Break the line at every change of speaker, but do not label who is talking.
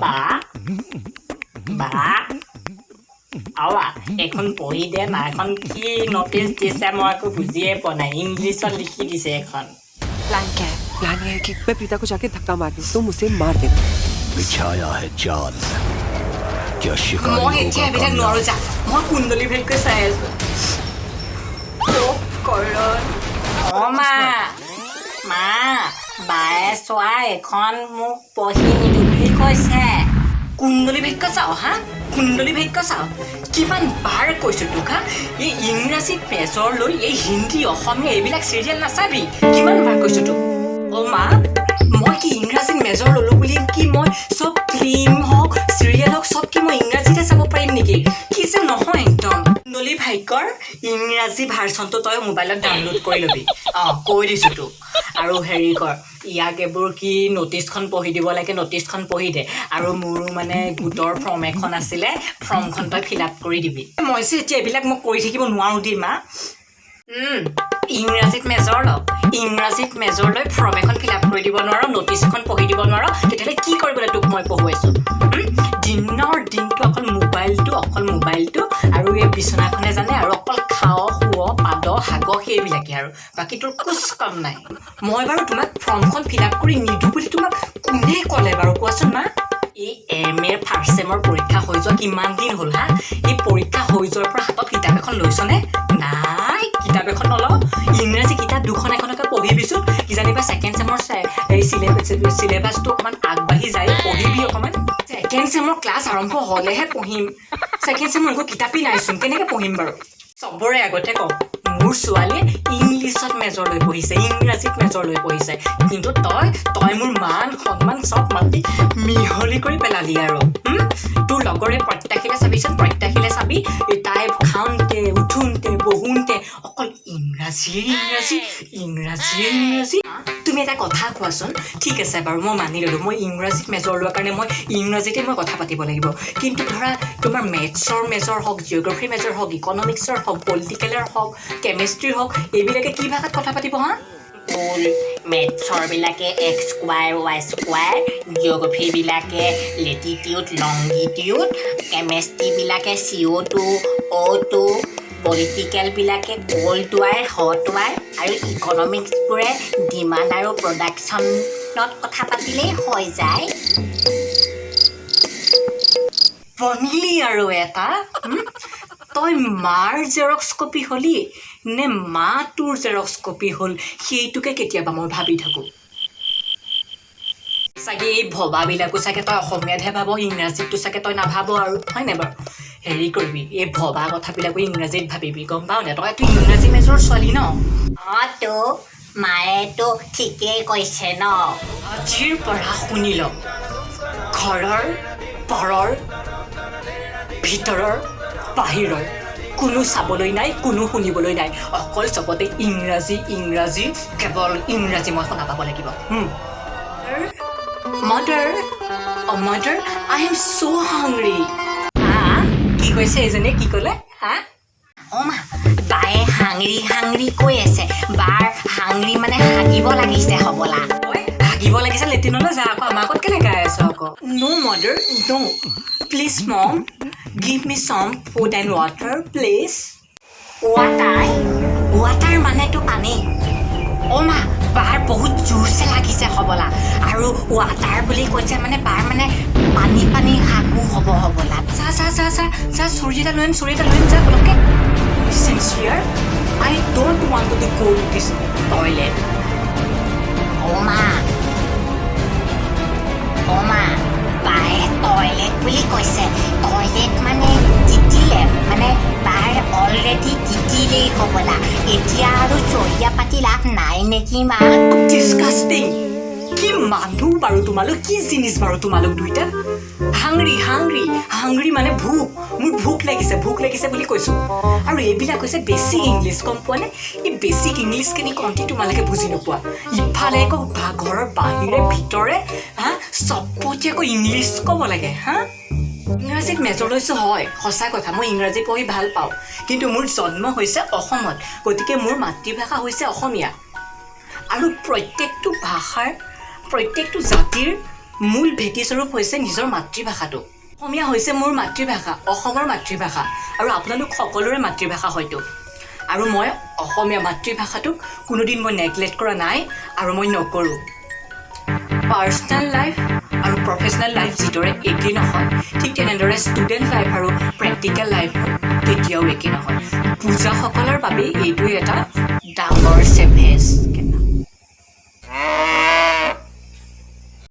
বা বা এখন পঢ়ি দে না এখন কি নটিচ দিছে মই একো বুজিয়ে পোৱা নাই ইংলিছত লিখি দিছে এখন
प्लान ये है कि मैं प्रीता को जाके धक्का मार दूं तो मुझे मार देना
बिछाया है जाल क्या शिकारी
মই এতিয়া
होगा
এইবিলাক
कामयाब
নোৱাৰো যা মই কুণ্ডলী ভাগ্য চাই আছো মা বায়ে চোৱা এখন মোক পঢ়ি নিদো বুলি কৈছে কুণ্ডলী ভাগ্য চাওঁ হা কুণ্ডলী ভাগ্য চাওঁ কিমান বাৰ কৈছো তোক হা এই ইংৰাজী পেজৰ লৈ এই হিন্দী অসমীয়া এইবিলাক চিৰিয়েল নাচাবি কিমান বাৰ কৈছো তোক মা মই কি ইংৰাজীত মেজৰ ল'লো বুলি কি মই চব ফিল্ম হওক চিৰিয়েল হওক চব কি মই ইংৰাজীতে চাব পাৰিম নেকি কি যে নহয় একদম কুণ্ডলী ভাগ্যৰ ইংৰাজী ভাৰ্চনটো তই মোবাইলত ডাউনলোড কৰি ল'বি কৈ দিছোঁ তোক আৰু হেৰি কৰ ইয়াক এইবোৰ কি নটিচখন পঢ়ি দিব লাগে নটিচখন পঢ়ি দে আৰু মোৰো মানে গোটৰ ফৰ্ম এখন আছিলে ফৰ্মখন তই ফিল আপ কৰি দিবি মই যে এতিয়া এইবিলাক মই কৰি থাকিব নোৱাৰোঁ দেই মা ইংৰাজীত মেজৰ লৈ ফৰ্ম এখন ফিল আপ কৰি দিব নোৱাৰ নটিচ এখন পঢ়ি দিব নোৱাৰ তেতিয়াহ'লে কি কৰিবলৈ তোক মই পঢ়ুৱাইছোঁ দিনৰ দিনটো অকল মোবাইলটো আৰু এই বিচনাখনে জানে আৰু অকল খাৱ শুৱ পাদ শাগ সেইবিলাকে আৰু বাকী তোৰ কুচ কাম নাই মই বাৰু তোমাক ফৰ্মখন ফিল আপ কৰি নিদিওঁ বুলি তোমাক কোনে ক'লে বাৰু কোৱাচোন মা এই MA ফাৰ্ষ্ট ছেমৰ পৰীক্ষা হৈ যোৱা কিমান দিন হ'ল হা এই পৰীক্ষা হৈ যোৱাৰ পৰা হাতত কিতাপ এখন লৈছনে নাই কিতাপ এখন নলওঁ ইংৰাজী কিতাপ দুখন এখনকে পঢ়িবিচোন কিজানিবা ছেকেণ্ড ছেমৰ এই চিলেবাছটো অকণমান আগবাঢ়ি যায় পঢ়িবি অকণমান ছেকেণ্ড ছেমৰ ক্লাছ আৰম্ভ হ'লেহে পঢ়িম ছেকেণ্ড ছেমৰ একো কিতাপেই নাইচোন কেনেকৈ পঢ়িম বাৰু চবৰে আগতে কওঁ মোৰ ছোৱালীয়ে ইংলিছত মেজৰ লৈ পঢ়িছে ইংৰাজীত মেজৰ লৈ পঢ়িছে কিন্তু তই মোৰ মান সন্মান চব মাতি মিহলি কৰি পেলালি আৰু তোৰ লগৰে প্ৰত্যাশীলে চাবি তাই খাওঁতে উঠোঁতে বহোঁতে অকল ইংৰাজী তুমি এটা কথা কোৱাচোন ঠিক আছে বাৰু মই মানি ল'লোঁ মই ইংৰাজীত মেজৰ লোৱাৰ কাৰণে মই ইংৰাজীতে মই কথা পাতিব লাগিব কিন্তু ধৰা তোমাৰ মেথছৰ মেজৰ হওক জিঅ'গ্ৰাফীৰ মেজৰ হওক ইকনমিক্সৰ হওক পলিটিকেলৰ হওক কেমেষ্ট্ৰিৰ হওক এইবিলাকে কি ভাষাত কথা পাতিব হা মেথছৰবিলাকে এক্স স্কুৱাৰ ৱাই স্কুৱাৰ জিঅ'গ্ৰাফীবিলাকে লেটিটিউড লংগিটিউড কেমেষ্ট্ৰিবিলাকে CO2 O2 পলিটিকেলবিলাকে কোল্ড ৱাৰ হট ৱাৰ আৰু ইকনমিক্সবোৰে ডিমাণ্ড আৰু প্ৰডাকশ্যনত কথা পাতিলেই হৈ যায় বনিলি আৰু এটা তই মাৰ জেৰক্স কপি হ'লি নে মা তোৰ জেৰক্স কপি হ'ল সেইটোকে কেতিয়াবা মই ভাবি থাকোঁ চাগে এই ভবাবিলাকো চাগে তই অসমীয়াতহে ভাব ইংৰাজীতটো চাগে তই নাভাব আৰু হয়নে বাৰু হেৰি কৰিবি এই ভবা কথাবিলাকো ইংৰাজীত ভাবিবি গম পাৱ নে তইতো ইংৰাজী মেজৰ ছোৱালী ন তো মায়েতো ঠিকেই কৈছে ন আজিৰ পৰা শুনি ল ঘৰৰ পৰৰ ভিতৰৰ বাহিৰৰ কোনো চাবলৈ নাই কোনো শুনিবলৈ নাই অকল চবতে ইংৰাজী কেৱল ইংৰাজী মই শুনা পাব লাগিব Mother, I am so hungry. কি কৈছে এইজনে কি ক'লে মা বায়ে হাংৰি কৈ আছে বাৰ হাংৰি মানে হাগিব লাগিছে হ'বলা হাগিব লাগিছে লেট্ৰিনলৈ যা আকৌ আমাৰ আগত কেলৈ গাই আছ আকৌ No mother, no. Please mom, give me some food and water, please. Water মানেতো পানী মা বাৰ বহুত জোৰছে লাগিছে হ'বলা আৰু ৱাটাৰ বুলি কৈছে মানে বাৰ মানে পানী হাগু হ'বলা চা চুৰি এটা লৈ যা পটককৈ Sincere, I don't want to go to this toilet. মা বায়ে টয়লেট বুলি কৈছে টয়লেট মানে তিতিলে মানে বাৰ অলৰেডি তিতিলেই হ'বলা এতিয়া আৰু চৰিয়া পাতি লাভ নাই নেকি মা ডিছকাষ্টিং কি মানুহ বাৰু তোমালোক কি জিনিছ বাৰু তোমালোক দুইটা হাংৰি মানে মোৰ ভোক লাগিছে বুলি কৈছোঁ আৰু এইবিলাক হৈছে বেছিক ইংলিছ গম পোৱা নে এই বেছিক ইংলিছখিনি কণ্টি তোমালোকে বুজি নোপোৱা ইফালে আকৌ ঘৰৰ বাহিৰে ভিতৰে চবতে আকৌ ইংলিছ ক'ব লাগে ইংৰাজীত মেজৰ লৈছোঁ হয় সঁচা কথা মই ইংৰাজী পঢ়ি ভাল পাওঁ কিন্তু মোৰ জন্ম হৈছে অসমত গতিকে মোৰ মাতৃভাষা হৈছে অসমীয়া আৰু প্ৰত্যেকটো ভাষাৰ প্ৰত্যেকটো জাতিৰ মূল ভেটিস্বৰূপ হৈছে নিজৰ মাতৃভাষাটো অসমীয়া হৈছে মোৰ মাতৃভাষা অসমৰ মাতৃভাষা আৰু আপোনালোক সকলোৰে মাতৃভাষা হয়তো আৰু মই অসমীয়া মাতৃভাষাটোক কোনোদিন মই নেগলেক্ট কৰা নাই আৰু মই নকৰোঁ পাৰ্চনেল লাইফ আৰু প্ৰফেচনেল লাইফ যিদৰে একেই নহয় ঠিক তেনেদৰে ষ্টুডেণ্ট লাইফ আৰু প্ৰেক্টিকেল লাইফ কেতিয়াও একেই নহয় পূজাসকলৰ বাবে এইটোৱে এটা ডাঙৰ চেভেজ